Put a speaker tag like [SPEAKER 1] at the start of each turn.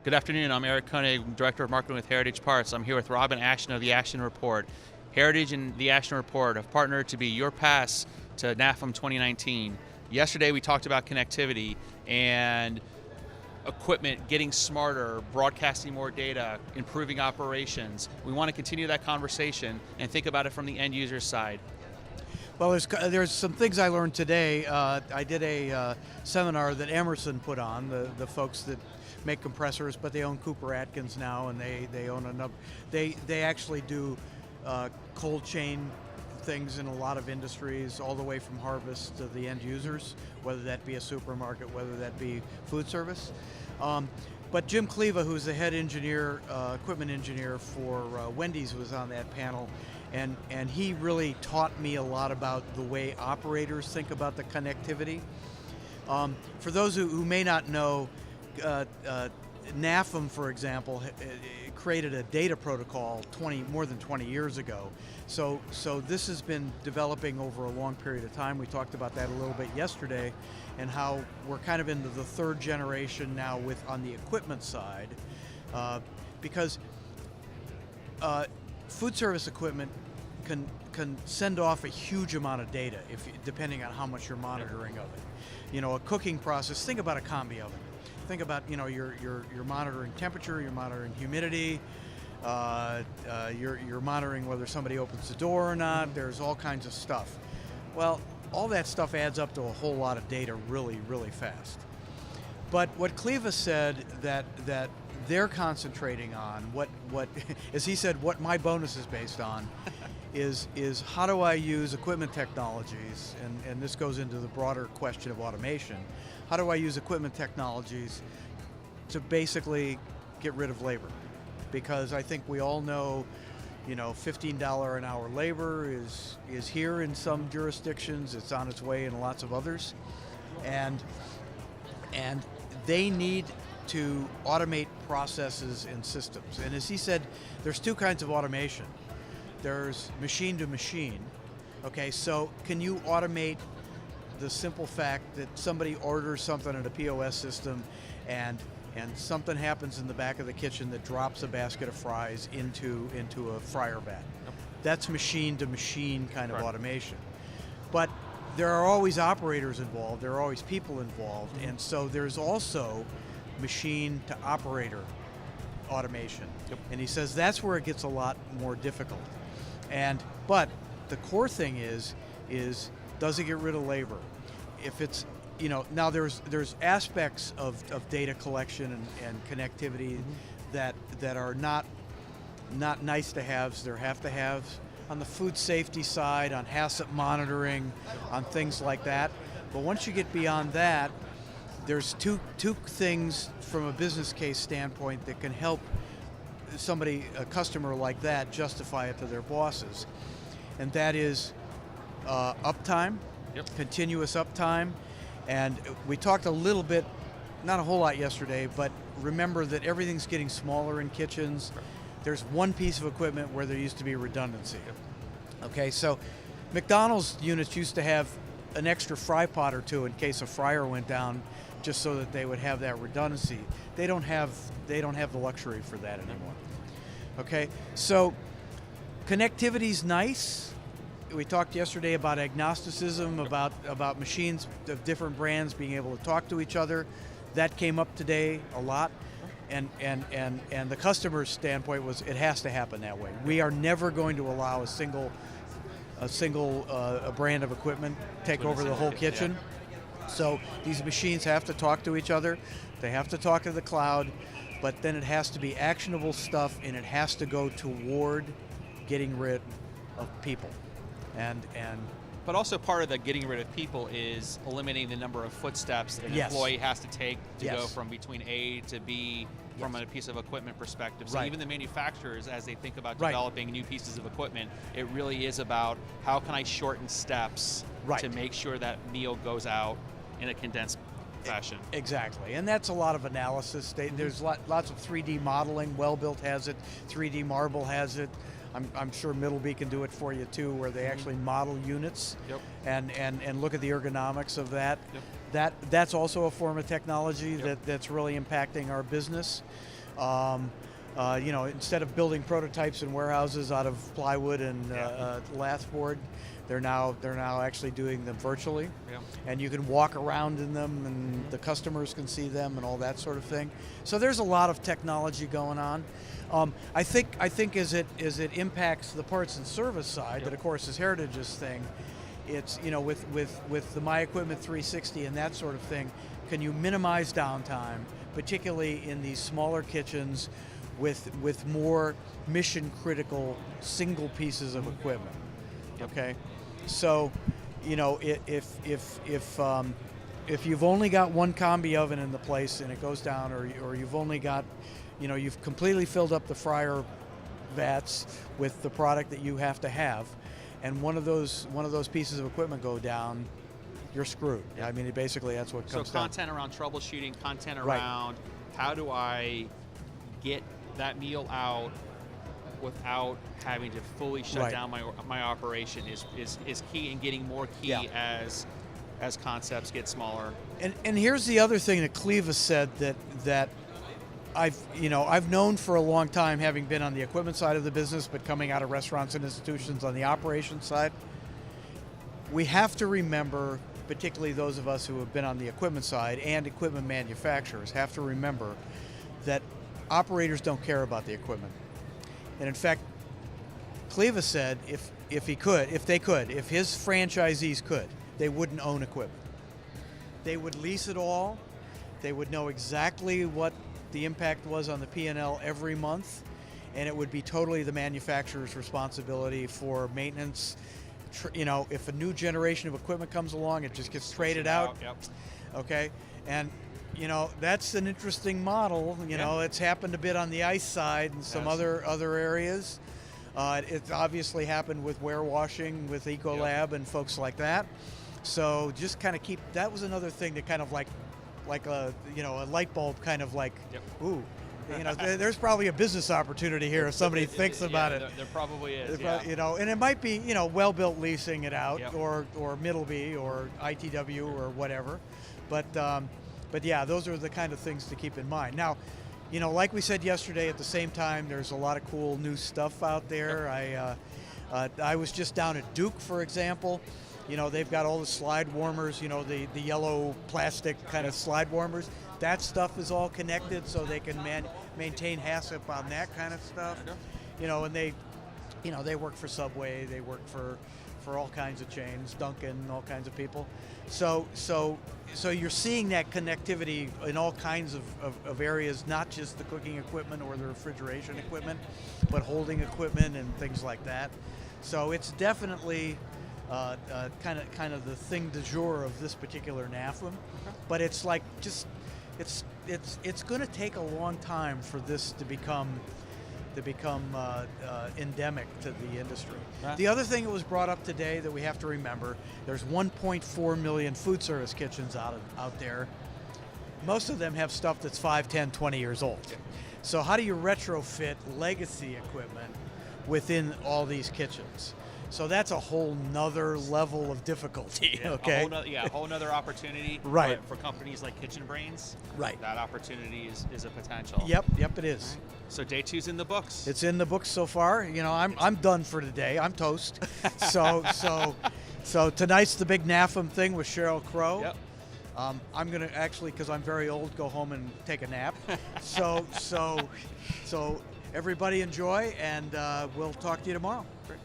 [SPEAKER 1] Good afternoon. I'm Eric Koenig, Director of Marketing with Heritage Parts. I'm here with Robin Ashton of the Ashton Report. Heritage and the Ashton Report have partnered to be your pass to NAFEM 2019. Yesterday we talked about connectivity and equipment getting smarter, broadcasting more data, improving operations. We want to continue that conversation and think about it from the end user side.
[SPEAKER 2] Well, there's some things I learned today. I did a seminar that Emerson put on, the folks that make compressors, but they own Cooper Atkins now, and they own another. They actually do cold chain things in a lot of industries, all the way from harvest to the end users, whether that be a supermarket, whether that be food service. But Jim Cleva, who's the head engineer, equipment engineer for Wendy's, was on that panel, and he really taught me a lot about the way operators think about the connectivity. For those who may not know, NAFEM, for example, created a data protocol more than 20 years ago. So this has been developing over a long period of time. We talked about that a little bit yesterday, and how we're kind of into the third generation now on the equipment side, because food service equipment can send off a huge amount of data depending on how much you're monitoring of it. You know, a cooking process. Think about a combi oven. Think about, you're monitoring temperature, you're monitoring humidity, you're monitoring whether somebody opens the door or not. There's all kinds of stuff. Well, all that stuff adds up to a whole lot of data really, really fast. But what Cleva said that they're concentrating on, what as he said, what my bonus is based on, is how do I use equipment technologies, and this goes into the broader question of automation. How do I use equipment technologies to basically get rid of labor? Because I think we all know, $15 an hour labor is here in some jurisdictions. It's on its way in lots of others, and they need to automate processes and systems. And as he said, there's two kinds of automation. There's machine to machine. Okay, so can you automate the simple fact that somebody orders something at a POS system and something happens in the back of the kitchen that drops a basket of fries into a fryer vat? Yep. That's machine to machine kind of automation. But there are always operators involved, there are always people involved, and so there's also machine to operator automation. Yep. And he says that's where it gets a lot more difficult. But the core thing is does it get rid of labor? If it's, now there's aspects of data collection and connectivity that are not nice to haves, they're have to haves. On the food safety side, on HACCP monitoring, on things like that. But once you get beyond that, there's two things from a business case standpoint that can help a customer like that, justify it to their bosses. And that is uptime, continuous uptime. And we talked a little bit, not a whole lot yesterday, but remember that everything's getting smaller in kitchens. There's one piece of equipment where there used to be redundancy. Okay, so McDonald's units used to have an extra fry pot or two in case a fryer went down, just so that they would have that redundancy. They don't have the luxury for that anymore. Okay, so connectivity's nice. We talked yesterday about agnosticism, about machines of different brands being able to talk to each other. That came up today a lot. And the customer's standpoint was it has to happen that way. We are never going to allow a single brand of equipment take over the whole kitchen. Yeah. So these machines have to talk to each other. They have to talk to the cloud, but then it has to be actionable stuff, and it has to go toward getting rid of people.
[SPEAKER 1] But also part of the getting rid of people is eliminating the number of footsteps that an employee has to take to go from between A to B from a piece of equipment perspective. So even the manufacturers, as they think about developing new pieces of equipment, it really is about how can I shorten steps to make sure that meal goes out in a condensed fashion.
[SPEAKER 2] Exactly, and that's a lot of analysis. There's lots of 3D modeling. Welbuilt has it, 3D Marble has it. I'm sure Middleby can do it for you too, where they actually model units and look at the ergonomics of that. That's also a form of technology that's really impacting our business. Instead of building prototypes in warehouses out of plywood and lath board, they're now actually doing them virtually, and you can walk around in them, and the customers can see them, and all that sort of thing. So there's a lot of technology going on. I think as it impacts the parts and service side, that of course is Heritage's thing. It's with the My Equipment 360 and that sort of thing. Can you minimize downtime, particularly in these smaller kitchens with more mission critical single pieces of equipment? Okay, so if you've only got one combi oven in the place and it goes down, or you've only got, you've completely filled up the fryer vats with the product that you have to have, and one of those pieces of equipment go down, you're screwed. I mean, basically that's what comes down.
[SPEAKER 1] So content around troubleshooting, content around how do I get that meal out without having to fully shut down my operation is key, and getting more key as concepts get smaller.
[SPEAKER 2] And here's the other thing that Cleva said that I've known for a long time, having been on the equipment side of the business, but coming out of restaurants and institutions on the operations side. We have to remember, particularly those of us who have been on the equipment side and equipment manufacturers, have to remember that operators don't care about the equipment. And in fact, Cleva said if they could, if his franchisees could, they wouldn't own equipment. They would lease it all. They would know exactly what the impact was on the P&L every month, and it would be totally the manufacturer's responsibility for maintenance. If a new generation of equipment comes along, it just gets traded out. Okay, and that's an interesting model. It's happened a bit on the ice side and some other areas. It's obviously happened with warewashing, with Ecolab and folks like that. So just kind of that was another thing that kind of like a light bulb kind of like, ooh, there's probably a business opportunity here if somebody thinks about it.
[SPEAKER 1] There probably is.
[SPEAKER 2] And it might be well-built leasing it out, or Middleby or ITW or whatever, but yeah, those are the kind of things to keep in mind. Now, like we said yesterday, at the same time, there's a lot of cool new stuff out there. I was just down at Duke, for example. They've got all the slide warmers, the yellow plastic kind of slide warmers. That stuff is all connected, so they can maintain HACCP on that kind of stuff. And they work for Subway, they work for all kinds of chains, Dunkin', all kinds of people. So you're seeing that connectivity in all kinds of areas, not just the cooking equipment or the refrigeration equipment, but holding equipment and things like that. So it's definitely kind of the thing du jour of this particular NAFEM, but it's like it's going to take a long time for this to become endemic to the industry. The other thing that was brought up today that we have to remember, there's 1.4 million food service kitchens out there. Most of them have stuff that's 5, 10, 20 years old. So how do you retrofit legacy equipment within all these kitchens? So that's a whole nother level of difficulty. Okay.
[SPEAKER 1] A whole nother opportunity.
[SPEAKER 2] Right.
[SPEAKER 1] For companies like Kitchen Brains.
[SPEAKER 2] Right.
[SPEAKER 1] That opportunity is a potential.
[SPEAKER 2] Yep, it is.
[SPEAKER 1] Right. So day 2's in the books.
[SPEAKER 2] It's in the books so far. I'm done for today. I'm toast. So tonight's the big NAFEM thing with Sheryl Crow.
[SPEAKER 1] Yep.
[SPEAKER 2] I'm gonna actually, because I'm very old, go home and take a nap. So everybody enjoy, and we'll talk to you tomorrow.
[SPEAKER 1] Great.